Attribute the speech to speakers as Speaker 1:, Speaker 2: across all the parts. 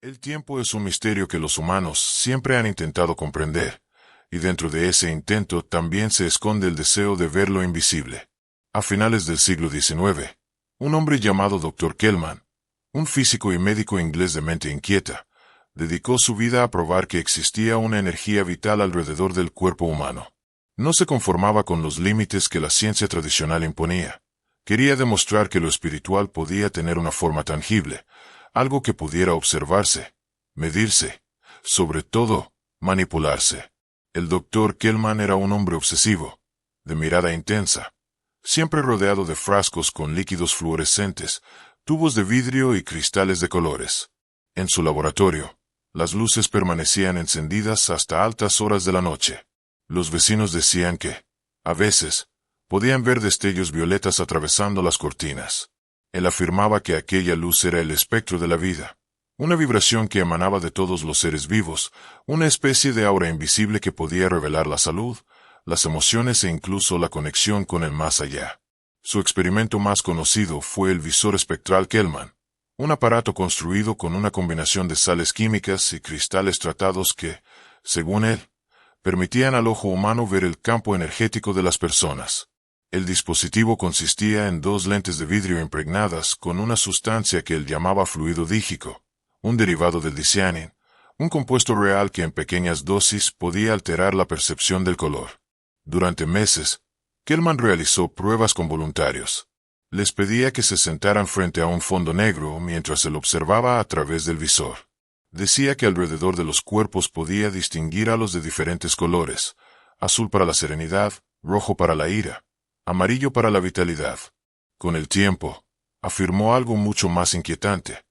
Speaker 1: El tiempo es un misterio que los humanos siempre han intentado comprender, y dentro de ese intento también se esconde el deseo de ver lo invisible. A finales del siglo XIX, un hombre llamado Dr. Kellman, un físico y médico inglés de mente inquieta, dedicó su vida a probar que existía una energía vital alrededor del cuerpo humano. No se conformaba con los límites que la ciencia tradicional imponía. Quería demostrar que lo espiritual podía tener una forma tangible, algo que pudiera observarse, medirse, sobre todo, manipularse. El Dr. Kellman era un hombre obsesivo, de mirada intensa, siempre rodeado de frascos con líquidos fluorescentes, tubos de vidrio y cristales de colores. En su laboratorio, las luces permanecían encendidas hasta altas horas de la noche. Los vecinos decían que, a veces, podían ver destellos violetas atravesando las cortinas. Él afirmaba que aquella luz era el espectro de la vida, una vibración que emanaba de todos los seres vivos, una especie de aura invisible que podía revelar la salud, las emociones e incluso la conexión con el más allá. Su experimento más conocido fue el visor espectral Kellman, un aparato construido con una combinación de sales químicas y cristales tratados que, según él, permitían al ojo humano ver el campo energético de las personas. El dispositivo consistía en dos lentes de vidrio impregnadas con una sustancia que él llamaba fluido dígico, un derivado del dicianin, un compuesto real que en pequeñas dosis podía alterar la percepción del color. Durante meses, Kellman realizó pruebas con voluntarios. Les pedía que se sentaran frente a un fondo negro mientras él observaba a través del visor. Decía que alrededor de los cuerpos podía distinguir a los de diferentes colores: azul para la serenidad, rojo para la ira, amarillo para la vitalidad. Con el tiempo, afirmó algo mucho más inquietante,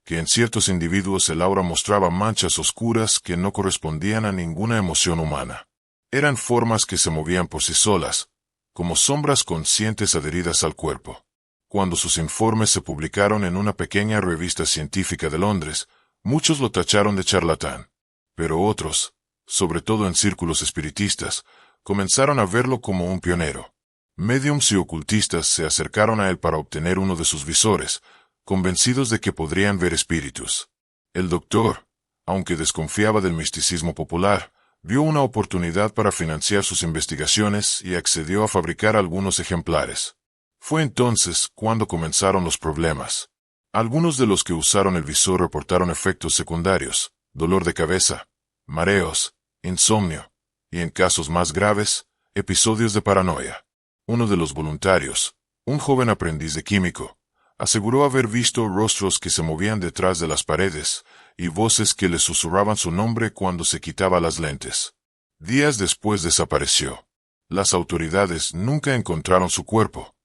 Speaker 1: que en ciertos individuos el aura mostraba manchas oscuras que no correspondían a ninguna emoción humana. Eran formas que se movían por sí solas, como sombras conscientes adheridas al cuerpo. Cuando sus informes se publicaron en una pequeña revista científica de Londres, muchos lo tacharon de charlatán, pero otros, sobre todo en círculos espiritistas, comenzaron a verlo como un pionero. Médiums y ocultistas se acercaron a él para obtener uno de sus visores, convencidos de que podrían ver espíritus. El doctor, aunque desconfiaba del misticismo popular, vio una oportunidad para financiar sus investigaciones y accedió a fabricar algunos ejemplares. Fue entonces cuando comenzaron los problemas. Algunos de los que usaron el visor reportaron efectos secundarios, dolor de cabeza, mareos, insomnio, y en casos más graves, episodios de paranoia. Uno de los voluntarios, un joven aprendiz de químico, aseguró haber visto rostros que se movían detrás de las paredes y voces que le susurraban su nombre cuando se quitaba las lentes. Días después desapareció. Las autoridades nunca encontraron su cuerpo,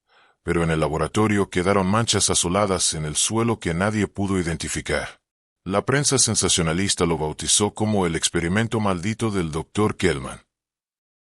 Speaker 1: pero en el laboratorio quedaron manchas azuladas en el suelo que nadie pudo identificar. La prensa sensacionalista lo bautizó como el experimento maldito del Dr. Kellman.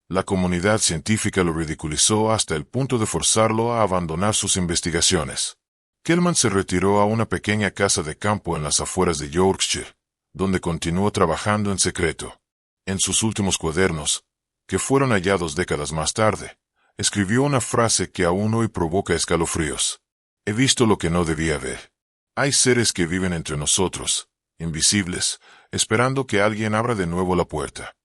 Speaker 1: La comunidad científica lo ridiculizó hasta el punto de forzarlo a abandonar sus investigaciones. Kellman se retiró a una pequeña casa de campo en las afueras de Yorkshire, donde continuó trabajando en secreto. En sus últimos cuadernos, que fueron hallados décadas más tarde, escribió una frase que aún hoy provoca escalofríos. He visto lo que no debía ver. Hay seres que viven entre nosotros, invisibles, esperando que alguien abra de nuevo la puerta.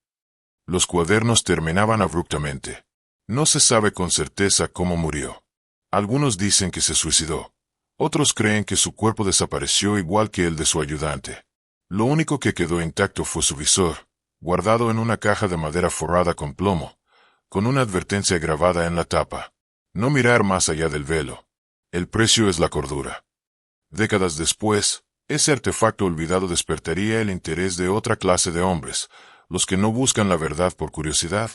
Speaker 1: Los cuadernos terminaban abruptamente. No se sabe con certeza cómo murió. Algunos dicen que se suicidó. Otros creen que su cuerpo desapareció igual que el de su ayudante. Lo único que quedó intacto fue su visor, guardado en una caja de madera forrada con plomo, con una advertencia grabada en la tapa: no mirar más allá del velo. El precio es la cordura. Décadas después, ese artefacto olvidado despertaría el interés de otra clase de hombres, los que no buscan la verdad por curiosidad,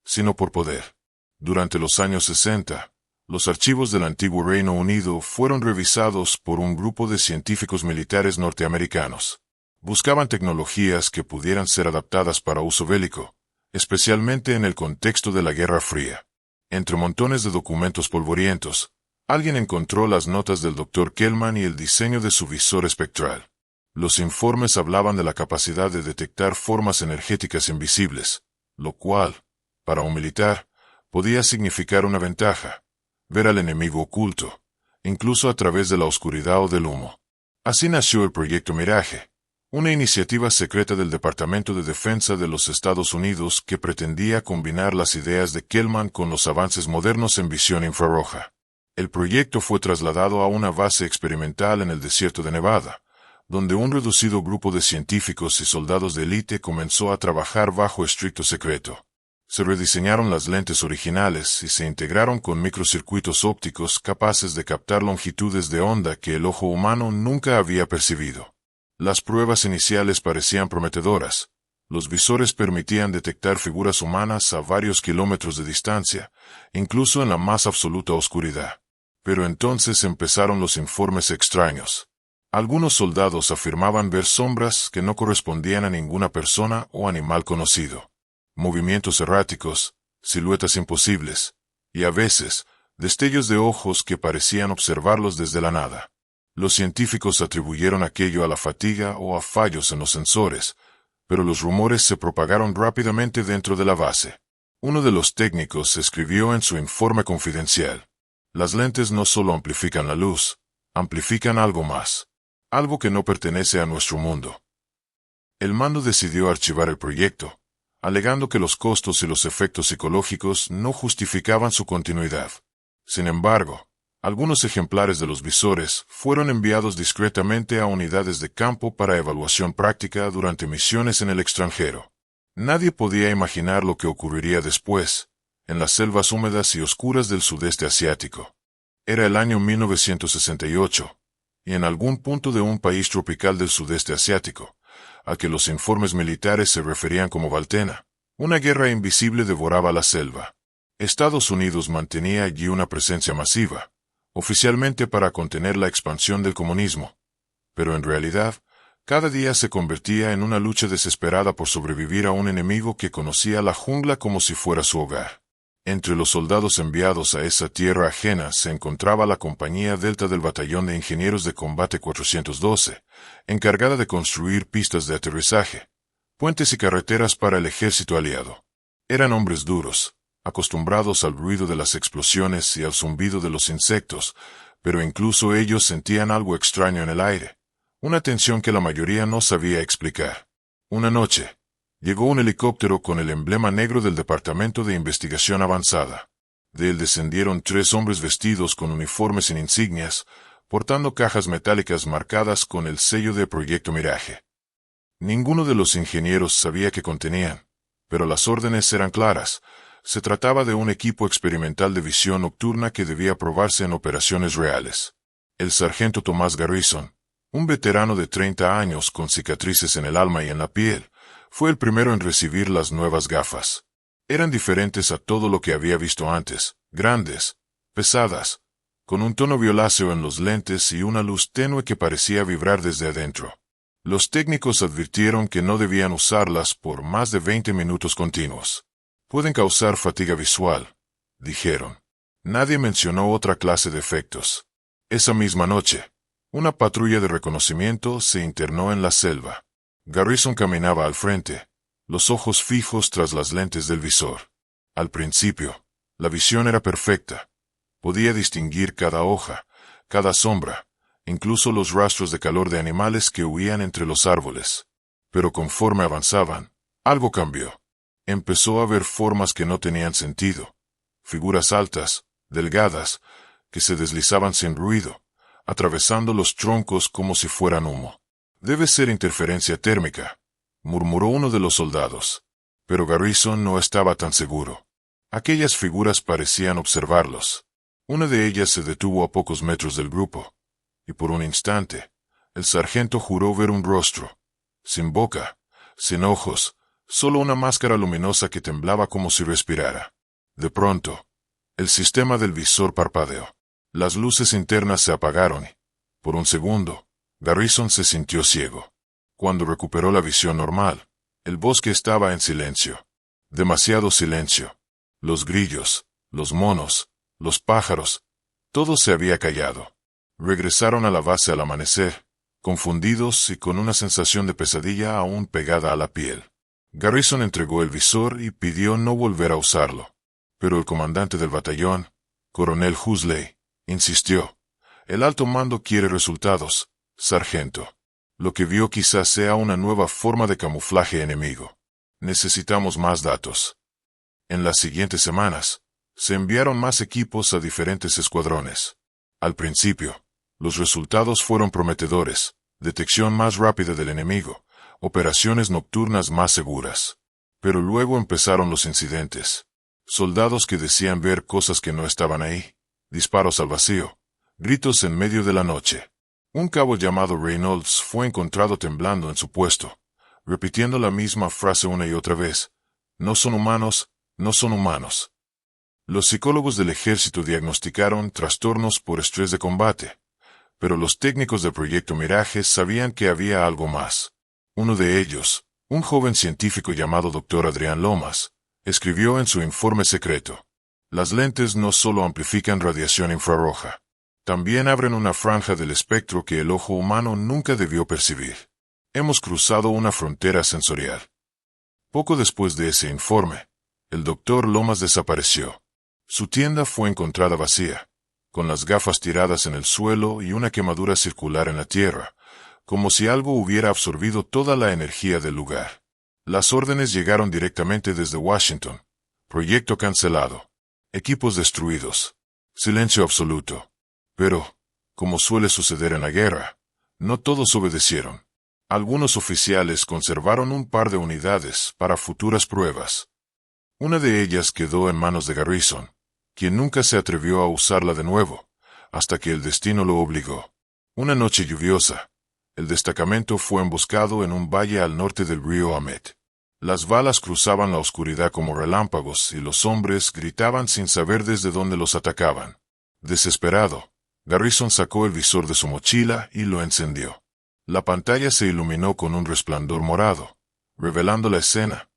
Speaker 1: sino por poder. Durante los años 60, los archivos del antiguo Reino Unido fueron revisados por un grupo de científicos militares norteamericanos. Buscaban tecnologías que pudieran ser adaptadas para uso bélico, especialmente en el contexto de la Guerra Fría. Entre montones de documentos polvorientos, alguien encontró las notas del Dr. Kellman y el diseño de su visor espectral. Los informes hablaban de la capacidad de detectar formas energéticas invisibles, lo cual, para un militar, podía significar una ventaja: ver al enemigo oculto, incluso a través de la oscuridad o del humo. Así nació el Proyecto Mirage, una iniciativa secreta del Departamento de Defensa de los Estados Unidos que pretendía combinar las ideas de Kellman con los avances modernos en visión infrarroja. El proyecto fue trasladado a una base experimental en el desierto de Nevada, donde un reducido grupo de científicos y soldados de élite comenzó a trabajar bajo estricto secreto. Se rediseñaron las lentes originales y se integraron con microcircuitos ópticos capaces de captar longitudes de onda que el ojo humano nunca había percibido. Las pruebas iniciales parecían prometedoras. Los visores permitían detectar figuras humanas a varios kilómetros de distancia, incluso en la más absoluta oscuridad. Pero entonces empezaron los informes extraños. Algunos soldados afirmaban ver sombras que no correspondían a ninguna persona o animal conocido. Movimientos erráticos, siluetas imposibles, y a veces, destellos de ojos que parecían observarlos desde la nada. Los científicos atribuyeron aquello a la fatiga o a fallos en los sensores, pero los rumores se propagaron rápidamente dentro de la base. Uno de los técnicos escribió en su informe confidencial: las lentes no solo amplifican la luz, amplifican algo más, algo que no pertenece a nuestro mundo. El mando decidió archivar el proyecto, alegando que los costos y los efectos psicológicos no justificaban su continuidad. Sin embargo, algunos ejemplares de los visores fueron enviados discretamente a unidades de campo para evaluación práctica durante misiones en el extranjero. Nadie podía imaginar lo que ocurriría después, en las selvas húmedas y oscuras del sudeste asiático. Era el año 1968, y en algún punto de un país tropical del sudeste asiático, a que los informes militares se referían como Valtena, una guerra invisible devoraba la selva. Estados Unidos mantenía allí una presencia masiva, oficialmente para contener la expansión del comunismo, pero en realidad, cada día se convertía en una lucha desesperada por sobrevivir a un enemigo que conocía la jungla como si fuera su hogar. Entre los soldados enviados a esa tierra ajena se encontraba la Compañía Delta del Batallón de Ingenieros de Combate 412, encargada de construir pistas de aterrizaje, puentes y carreteras para el ejército aliado. Eran hombres duros, acostumbrados al ruido de las explosiones y al zumbido de los insectos, pero incluso ellos sentían algo extraño en el aire, una tensión que la mayoría no sabía explicar. Una noche, llegó un helicóptero con el emblema negro del Departamento de Investigación Avanzada. De él descendieron 3 hombres vestidos con uniformes sin insignias, portando cajas metálicas marcadas con el sello de Proyecto Mirage. Ninguno de los ingenieros sabía qué contenían, pero las órdenes eran claras. Se trataba de un equipo experimental de visión nocturna que debía probarse en operaciones reales. El sargento Thomas Garrison, un veterano de 30 años con cicatrices en el alma y en la piel, fue el primero en recibir las nuevas gafas. Eran diferentes a todo lo que había visto antes, grandes, pesadas, con un tono violáceo en los lentes y una luz tenue que parecía vibrar desde adentro. Los técnicos advirtieron que no debían usarlas por más de 20 minutos continuos. Pueden causar fatiga visual, dijeron. Nadie mencionó otra clase de efectos. Esa misma noche, una patrulla de reconocimiento se internó en la selva. Garrison caminaba al frente, los ojos fijos tras las lentes del visor. Al principio, la visión era perfecta. Podía distinguir cada hoja, cada sombra, incluso los rastros de calor de animales que huían entre los árboles. Pero conforme avanzaban, algo cambió. Empezó a ver formas que no tenían sentido. Figuras altas, delgadas, que se deslizaban sin ruido, atravesando los troncos como si fueran humo. Debe ser interferencia térmica, murmuró uno de los soldados. Pero Garrison no estaba tan seguro. Aquellas figuras parecían observarlos. Una de ellas se detuvo a pocos metros del grupo, y por un instante, el sargento juró ver un rostro, sin boca, sin ojos, solo una máscara luminosa que temblaba como si respirara. De pronto, el sistema del visor parpadeó. Las luces internas se apagaron y, por un segundo, Garrison se sintió ciego. Cuando recuperó la visión normal, el bosque estaba en silencio. Demasiado silencio. Los grillos, los monos, los pájaros, todo se había callado. Regresaron a la base al amanecer, confundidos y con una sensación de pesadilla aún pegada a la piel. Garrison entregó el visor y pidió no volver a usarlo. Pero el comandante del batallón, coronel Huxley, insistió. El alto mando quiere resultados, sargento. Lo que vio quizás sea una nueva forma de camuflaje enemigo. Necesitamos más datos. En las siguientes semanas, se enviaron más equipos a diferentes escuadrones. Al principio, los resultados fueron prometedores: detección más rápida del enemigo, operaciones nocturnas más seguras. Pero luego empezaron los incidentes. Soldados que decían ver cosas que no estaban ahí, disparos al vacío, gritos en medio de la noche. Un cabo llamado Reynolds fue encontrado temblando en su puesto, repitiendo la misma frase una y otra vez: no son humanos, no son humanos. Los psicólogos del ejército diagnosticaron trastornos por estrés de combate, pero los técnicos del proyecto Mirage sabían que había algo más. Uno de ellos, un joven científico llamado Dr. Adrián Lomas, escribió en su informe secreto: las lentes no solo amplifican radiación infrarroja, también abren una franja del espectro que el ojo humano nunca debió percibir. Hemos cruzado una frontera sensorial. Poco después de ese informe, el Dr. Lomas desapareció. Su tienda fue encontrada vacía, con las gafas tiradas en el suelo y una quemadura circular en la tierra, como si algo hubiera absorbido toda la energía del lugar. Las órdenes llegaron directamente desde Washington. Proyecto cancelado. Equipos destruidos. Silencio absoluto. Pero, como suele suceder en la guerra, no todos obedecieron. Algunos oficiales conservaron un par de unidades para futuras pruebas. Una de ellas quedó en manos de Garrison, quien nunca se atrevió a usarla de nuevo, hasta que el destino lo obligó. Una noche lluviosa, el destacamento fue emboscado en un valle al norte del río Amet. Las balas cruzaban la oscuridad como relámpagos y los hombres gritaban sin saber desde dónde los atacaban. Desesperado, Garrison sacó el visor de su mochila y lo encendió. La pantalla se iluminó con un resplandor morado, revelando la escena,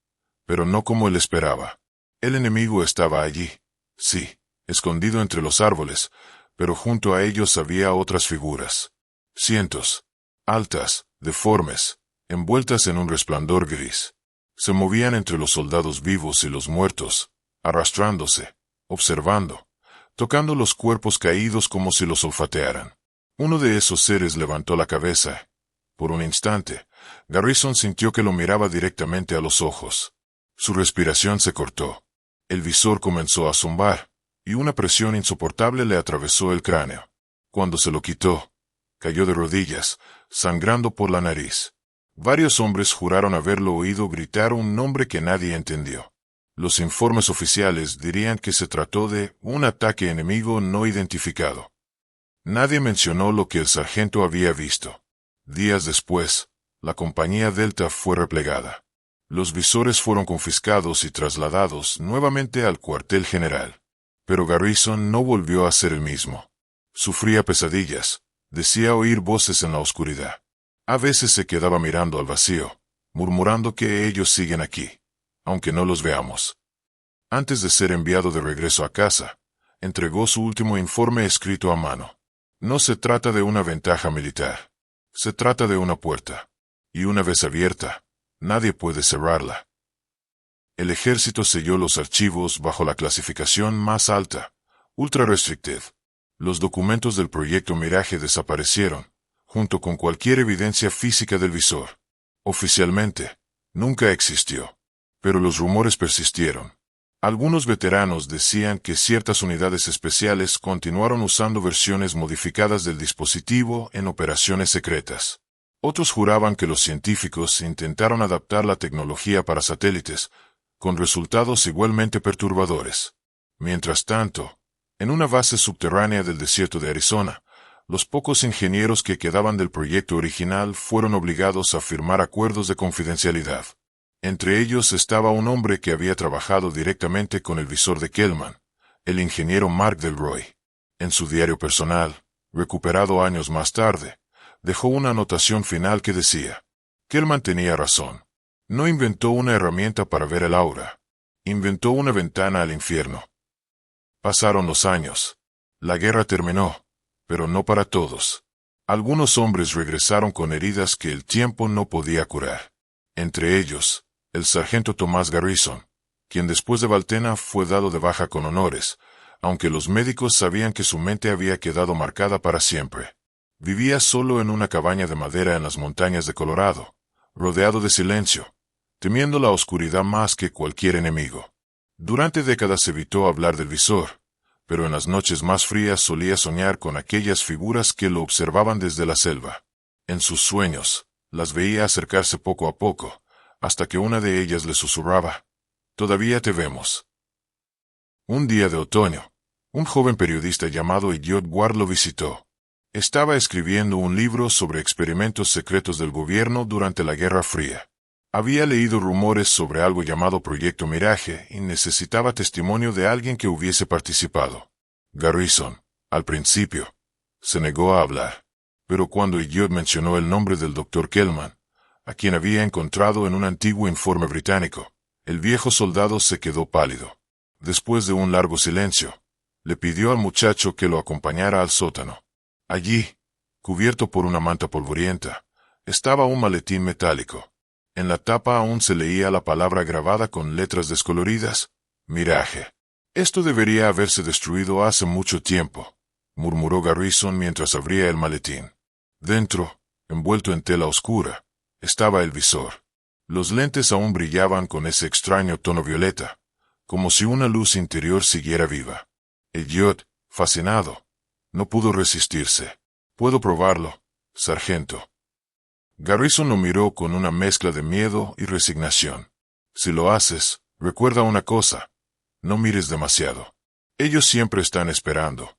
Speaker 1: pero no como él esperaba. El enemigo estaba allí, sí, escondido entre los árboles, pero junto a ellos había otras figuras. Cientos, altas, deformes, envueltas en un resplandor gris. Se movían entre los soldados vivos y los muertos, arrastrándose, observando, tocando los cuerpos caídos como si los olfatearan. Uno de esos seres levantó la cabeza. Por un instante, Garrison sintió que lo miraba directamente a los ojos. Su respiración se cortó. El visor comenzó a zumbar, y una presión insoportable le atravesó el cráneo. Cuando se lo quitó, cayó de rodillas, sangrando por la nariz. Varios hombres juraron haberlo oído gritar un nombre que nadie entendió. Los informes oficiales dirían que se trató de un ataque enemigo no identificado. Nadie mencionó lo que el sargento había visto. Días después, la compañía Delta fue replegada. Los visores fueron confiscados y trasladados nuevamente al cuartel general. Pero Garrison no volvió a ser el mismo. Sufría pesadillas, decía oír voces en la oscuridad. A veces se quedaba mirando al vacío, murmurando que ellos siguen aquí, aunque no los veamos. Antes de ser enviado de regreso a casa, entregó su último informe escrito a mano. No se trata de una ventaja militar. Se trata de una puerta. Y una vez abierta, nadie puede cerrarla. El ejército selló los archivos bajo la clasificación más alta, Ultra Restricted. Los documentos del proyecto Mirage desaparecieron, junto con cualquier evidencia física del visor. Oficialmente, nunca existió. Pero los rumores persistieron. Algunos veteranos decían que ciertas unidades especiales continuaron usando versiones modificadas del dispositivo en operaciones secretas. Otros juraban que los científicos intentaron adaptar la tecnología para satélites, con resultados igualmente perturbadores. Mientras tanto, en una base subterránea del desierto de Arizona, los pocos ingenieros que quedaban del proyecto original fueron obligados a firmar acuerdos de confidencialidad. Entre ellos estaba un hombre que había trabajado directamente con el visor de Kellman, el ingeniero Mark Delroy. En su diario personal, recuperado años más tarde, dejó una anotación final que decía: Kellman tenía razón. No inventó una herramienta para ver el aura. Inventó una ventana al infierno. Pasaron los años. La guerra terminó, pero no para todos. Algunos hombres regresaron con heridas que el tiempo no podía curar. Entre ellos, el sargento Thomas Garrison, quien después de Valtena fue dado de baja con honores, aunque los médicos sabían que su mente había quedado marcada para siempre. Vivía solo en una cabaña de madera en las montañas de Colorado, rodeado de silencio, temiendo la oscuridad más que cualquier enemigo. Durante décadas evitó hablar del visor, pero en las noches más frías solía soñar con aquellas figuras que lo observaban desde la selva. En sus sueños, las veía acercarse poco a poco, hasta que una de ellas le susurraba: «Todavía te vemos». Un día de otoño, un joven periodista llamado Elliot Ward lo visitó. Estaba escribiendo un libro sobre experimentos secretos del gobierno durante la Guerra Fría. Había leído rumores sobre algo llamado Proyecto Mirage y necesitaba testimonio de alguien que hubiese participado. Garrison, al principio, se negó a hablar, pero cuando Elliot mencionó el nombre del Dr. Kellman, a quien había encontrado en un antiguo informe británico, el viejo soldado se quedó pálido. Después de un largo silencio, le pidió al muchacho que lo acompañara al sótano. Allí, cubierto por una manta polvorienta, estaba un maletín metálico. En la tapa aún se leía la palabra grabada con letras descoloridas: Mirage. «Esto debería haberse destruido hace mucho tiempo», murmuró Garrison mientras abría el maletín. Dentro, envuelto en tela oscura, estaba el visor. Los lentes aún brillaban con ese extraño tono violeta, como si una luz interior siguiera viva. Elliot, fascinado, no pudo resistirse. «¿Puedo probarlo, sargento?» Garrison lo miró con una mezcla de miedo y resignación. «Si lo haces, recuerda una cosa: no mires demasiado. Ellos siempre están esperando».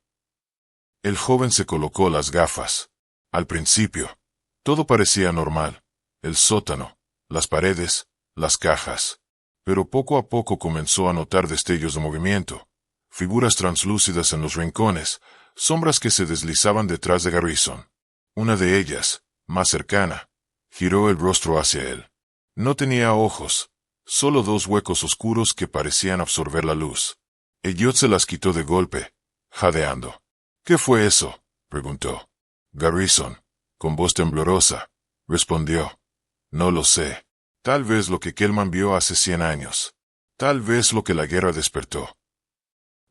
Speaker 1: El joven se colocó las gafas. Al principio, todo parecía normal: el sótano, las paredes, las cajas. Pero poco a poco comenzó a notar destellos de movimiento, figuras translúcidas en los rincones, sombras que se deslizaban detrás de Garrison. Una de ellas, más cercana, giró el rostro hacia él. No tenía ojos, solo dos huecos oscuros que parecían absorber la luz. Elliot se las quitó de golpe, jadeando. «¿Qué fue eso?», preguntó. Garrison, con voz temblorosa, respondió: «No lo sé. Tal vez lo que Kellman vio hace 100 años. Tal vez lo que la guerra despertó».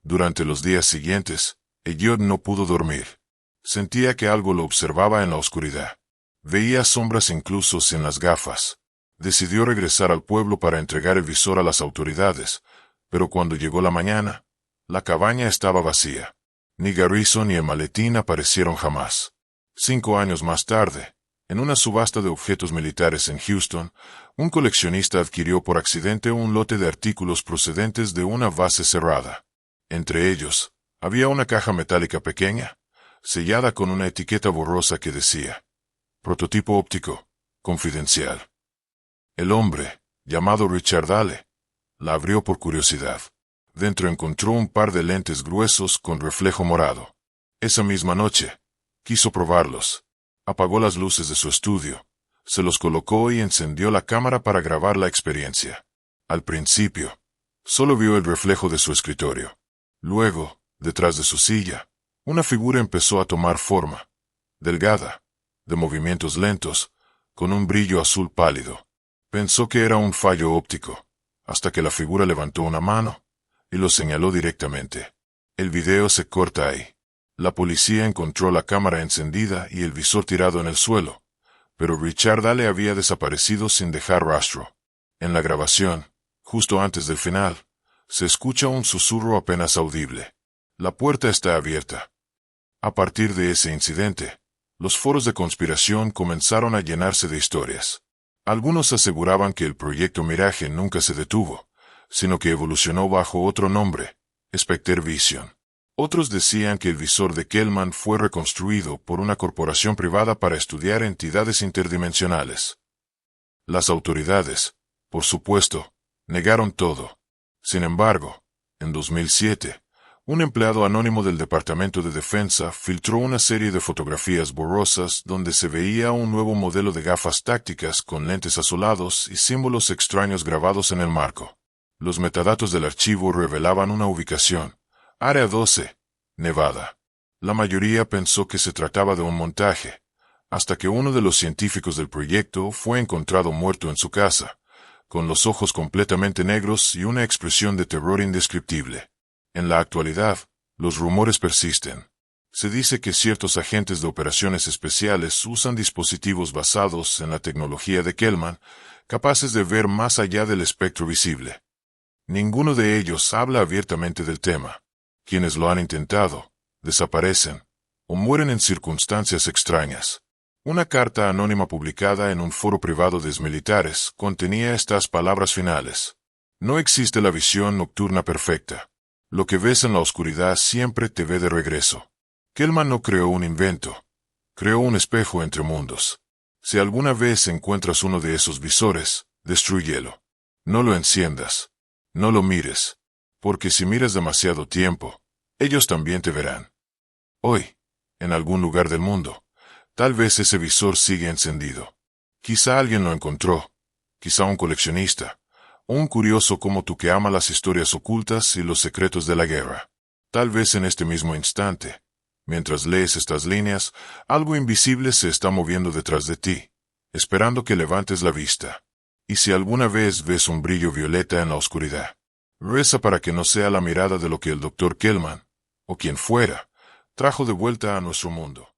Speaker 1: Durante los días siguientes, Elliot no pudo dormir. Sentía que algo lo observaba en la oscuridad. Veía sombras incluso sin las gafas. Decidió regresar al pueblo para entregar el visor a las autoridades, pero cuando llegó la mañana, la cabaña estaba vacía. Ni Garrison ni el maletín aparecieron jamás. 5 años más tarde, en una subasta de objetos militares en Houston, un coleccionista adquirió por accidente un lote de artículos procedentes de una base cerrada. Entre ellos, había una caja metálica pequeña, sellada con una etiqueta borrosa que decía: «Prototipo óptico, confidencial». El hombre, llamado Richard Dale, la abrió por curiosidad. Dentro encontró un par de lentes gruesos con reflejo morado. Esa misma noche, quiso probarlos. Apagó las luces de su estudio, se los colocó y encendió la cámara para grabar la experiencia. Al principio, solo vio el reflejo de su escritorio. Luego, detrás de su silla, una figura empezó a tomar forma, delgada, de movimientos lentos, con un brillo azul pálido. Pensó que era un fallo óptico, hasta que la figura levantó una mano y lo señaló directamente. El video se corta ahí. La policía encontró la cámara encendida y el visor tirado en el suelo, pero Richard Dale había desaparecido sin dejar rastro. En la grabación, justo antes del final, se escucha un susurro apenas audible: «La puerta está abierta». A partir de ese incidente, los foros de conspiración comenzaron a llenarse de historias. Algunos aseguraban que el proyecto Mirage nunca se detuvo, sino que evolucionó bajo otro nombre, Spectre Vision. Otros decían que el visor de Kellman fue reconstruido por una corporación privada para estudiar entidades interdimensionales. Las autoridades, por supuesto, negaron todo. Sin embargo, en 2007, un empleado anónimo del Departamento de Defensa filtró una serie de fotografías borrosas donde se veía un nuevo modelo de gafas tácticas con lentes azulados y símbolos extraños grabados en el marco. Los metadatos del archivo revelaban una ubicación: Área 12, Nevada. La mayoría pensó que se trataba de un montaje, hasta que uno de los científicos del proyecto fue encontrado muerto en su casa, con los ojos completamente negros y una expresión de terror indescriptible. En la actualidad, los rumores persisten. Se dice que ciertos agentes de operaciones especiales usan dispositivos basados en la tecnología de Kelman, capaces de ver más allá del espectro visible. Ninguno de ellos habla abiertamente del tema. Quienes lo han intentado, desaparecen, o mueren en circunstancias extrañas. Una carta anónima publicada en un foro privado de exmilitares contenía estas palabras finales. No existe la visión nocturna perfecta. Lo que ves en la oscuridad siempre te ve de regreso. Kelman no creó un invento. Creó un espejo entre mundos. Si alguna vez encuentras uno de esos visores, destrúyelo. No lo enciendas. No lo mires. Porque si miras demasiado tiempo, ellos también te verán. Hoy, en algún lugar del mundo, tal vez ese visor sigue encendido. Quizá alguien lo encontró. Quizá un coleccionista. O un curioso como tú que ama las historias ocultas y los secretos de la guerra. Tal vez en este mismo instante, mientras lees estas líneas, algo invisible se está moviendo detrás de ti, esperando que levantes la vista. Y si alguna vez ves un brillo violeta en la oscuridad, reza para que no sea la mirada de lo que el Dr. Kelman, o quien fuera, trajo de vuelta a nuestro mundo.